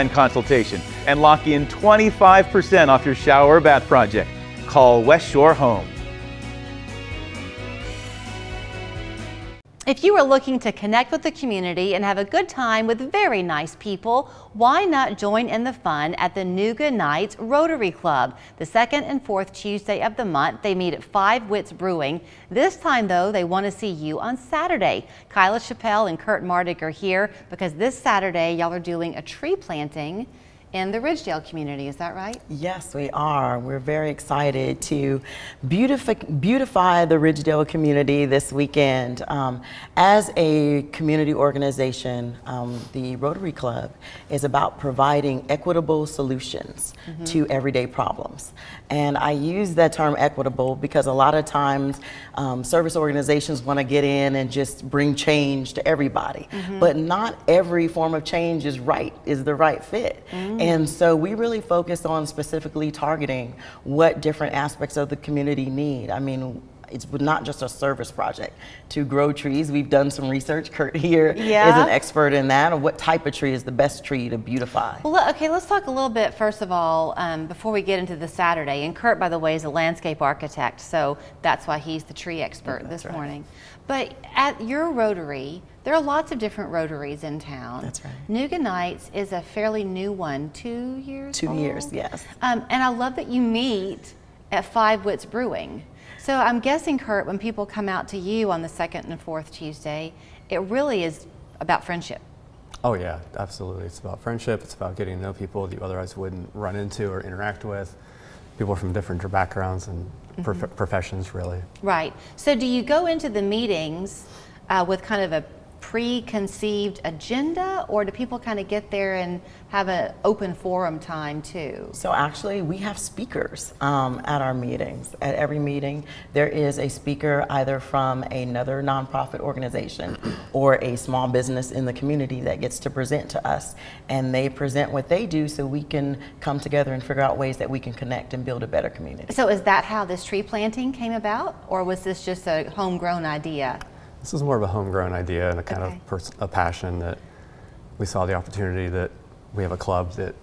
consultation and lock in 25% off your shower or bath project. Call West Shore Home. If you are looking to connect with the community and have a good time with very nice people, why not join in the fun at the Nooga-Nights Rotary Club? The second and fourth Tuesday of the month, they meet at 5 Wits Brewing. This time, though, they want to see you on Saturday. Kyla Chappelle and Kurt Mardick are here because this Saturday, y'all are doing a tree planting in the Ridgedale community. Is that right? Yes, we are. We're very excited to beautify the Ridgedale community this weekend. As a community organization, the Rotary Club is about providing equitable solutions to everyday problems. And I use that term equitable because a lot of times service organizations want to get in and just bring change to everybody. But not every form of change is the right fit. And so we really focus on specifically targeting what different aspects of the community need. I mean, it's not just a service project to grow trees. We've done some research. Kurt here is an expert in that, of what type of tree is the best tree to beautify. Well, okay, let's talk a little bit first of all before we get into the Saturday. And Kurt, by the way, is a landscape architect, so that's why he's the tree expert this morning. But at your Rotary, there are lots of different Rotaries in town. That's right. Nooga-Nights is a fairly new one, 2 years 2 old? years, yes. And I love that you meet at 5 Wits Brewing. So I'm guessing, Kurt, when people come out to you on the second and fourth Tuesday, it really is about friendship. Oh yeah, absolutely. It's about friendship. It's about getting to know people that you otherwise wouldn't run into or interact with. People from different backgrounds and professions, really. Right. So do you go into the meetings with kind of a preconceived agenda, or do people kind of get there and have an open forum time too? So actually we have speakers at our meetings. At every meeting there is a speaker either from another nonprofit organization or a small business in the community that gets to present to us, and they present what they do so we can come together and figure out ways that we can connect and build a better community. So is that how this tree planting came about, or was this just a homegrown idea? This is more of a homegrown idea and a kind of a passion that we saw the opportunity that we have a club that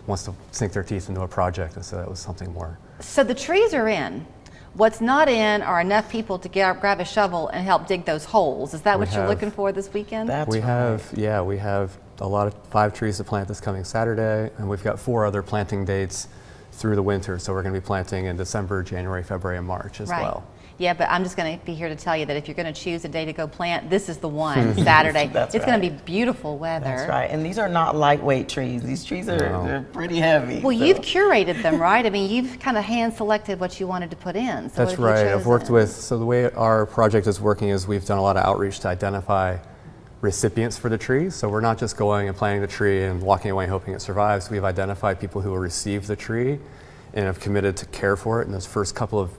wants to sink their teeth into a project, and so that was something more. So the trees are in. What's not in are enough people to grab a shovel and help dig those holes. Is that what you're looking for this weekend? We have a lot of 5 trees to plant this coming Saturday, and we've got 4 other planting dates through the winter. So we're going to be planting in December, January, February, and March as well. Yeah, but I'm just going to be here to tell you that if you're going to choose a day to go plant, this is the one, Saturday. It's going to be beautiful weather. That's right. And these are not lightweight trees. These trees are they're pretty heavy. Well, you've curated them, right? I mean, you've kind of hand selected what you wanted to put in. So that's right. I've worked with, so the way our project is working is we've done a lot of outreach to identify recipients for the trees. So we're not just going and planting the tree and walking away hoping it survives. We've identified people who will receive the tree and have committed to care for it in those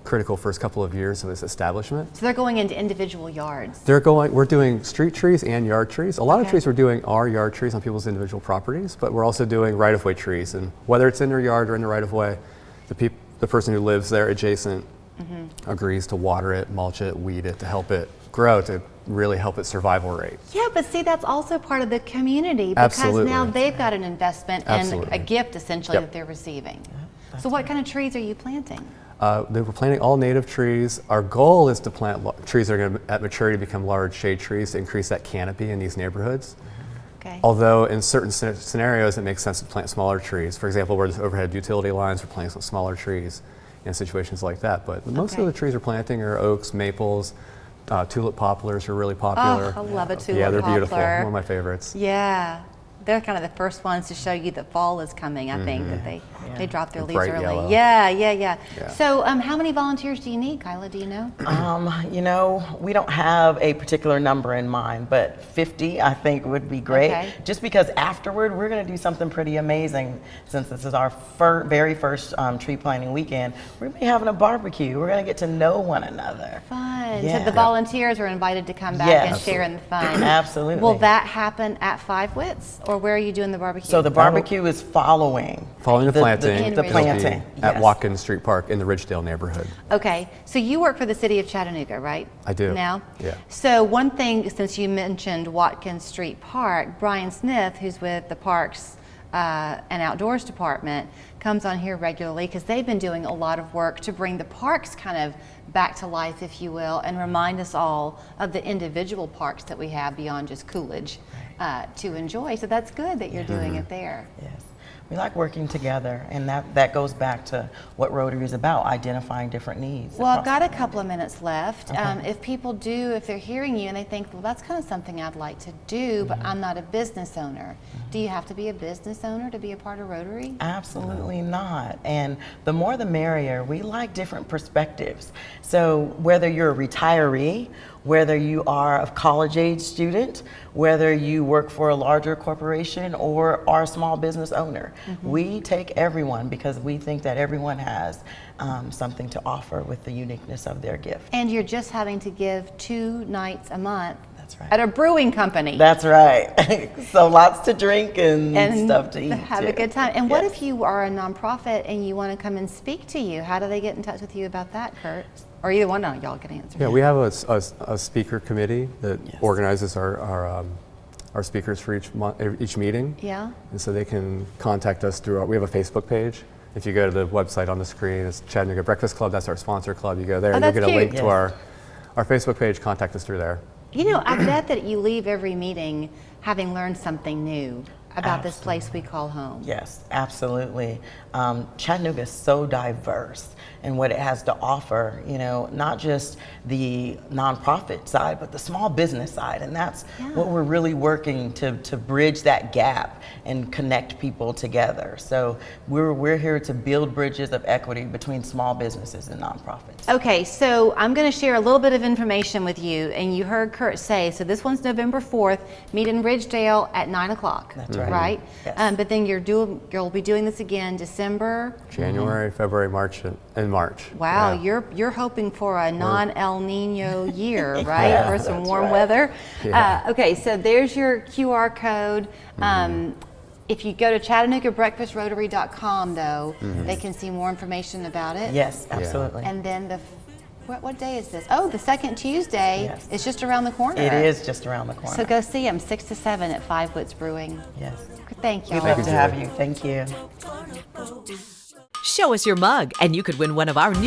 critical first couple of years of its establishment. So they're going into individual yards? We're doing street trees and yard trees. A lot of trees we're doing are yard trees on people's individual properties, but we're also doing right-of-way trees. And whether it's in their yard or in the right-of-way, the person who lives there adjacent agrees to water it, mulch it, weed it, to help it grow, to really help its survival rate. Yeah, but see, that's also part of the community, because now they've got an investment and a gift essentially that they're receiving. So what kind of trees are you planting? We're planting all native trees. Our goal is to plant trees that are going to, at maturity, become large shade trees to increase that canopy in these neighborhoods. Although in certain scenarios it makes sense to plant smaller trees. For example, where there's overhead utility lines, we're planting some smaller trees in situations like that. But most of the trees we're planting are oaks, maples, tulip poplars are really popular. Oh, I love a tulip poplar. Yeah, they're beautiful. One of my favorites. Yeah. They're kind of the first ones to show you that fall is coming, I think, that they drop their leaves early. Yellow. Yeah. So how many volunteers do you need, Kyla? Do you know? You know, we don't have a particular number in mind, but 50 I think would be great. Just because afterward we're going to do something pretty amazing. Since this is our very first tree planting weekend, we're going to be having a barbecue. We're going to get to know one another. Fun. So the volunteers are invited to come back and share in the fun. Absolutely. Will that happen at 5 Wits, or where are you doing the barbecue? So the barbecue is following the planting. The planting at Watkins Street Park in the Ridgedale neighborhood. Okay, so you work for the city of Chattanooga, right? I do. Now? Yeah. So one thing, since you mentioned Watkins Street Park, Brian Smith, who's with the Parks and outdoors department comes on here regularly because they've been doing a lot of work to bring the parks kind of back to life, if you will, and remind us all of the individual parks that we have beyond just Coolidge to enjoy. So that's good that you're doing it there. Yes. We like working together, and that goes back to what Rotary is about, identifying different needs. Well, I've got a couple of minutes left. Okay. If they're hearing you and they think, well, that's kind of something I'd like to do, but I'm not a business owner. Do you have to be a business owner to be a part of Rotary? Absolutely not. And the more the merrier. We like different perspectives. So whether you're a retiree, whether you are a college-age student, whether you work for a larger corporation or are a small business owner, we take everyone because we think that everyone has something to offer with the uniqueness of their gift. And you're just having to give 2 nights a month. That's right. At a brewing company. That's right. So lots to drink and stuff to eat. Have a good time. And what if you are a nonprofit and you want to come and speak to you? How do they get in touch with you about that, Kurt? Or either one of y'all can answer. Yeah, we have a speaker committee that organizes our speakers for each meeting. Yeah. And so they can contact us through we have a Facebook page. If you go to the website on the screen, it's Chattanooga Breakfast Club. That's our sponsor club. You go there, and you'll get a link to our Facebook page. Contact us through there. You know, I bet that you leave every meeting having learned something new about this place we call home. Yes, absolutely. Chattanooga is so diverse in what it has to offer, you know, not just the nonprofit side, but the small business side. And that's what we're really working to bridge that gap and connect people together. So we're here to build bridges of equity between small businesses and nonprofits. Okay, so I'm going to share a little bit of information with you. And you heard Kurt say, so this one's November 4th, meet in Ridgedale at 9 o'clock. That's right. Right? Yes. But then you'll be doing this again December? January, February, March, and March. Wow, you're hoping for a non-El Nino year, right? For some warm weather. Yeah. Okay, so there's your QR code. If you go to ChattanoogaBreakfastRotary.com, though, they can see more information about it. Yes, absolutely. And then what day is this? Oh, the second Tuesday is just around the corner. It is just around the corner. So go see them, 6 to 7 at 5 Woods Brewing. Yes. Thank you. We'd love to have you. Thank you. Show us your mug, and you could win one of our new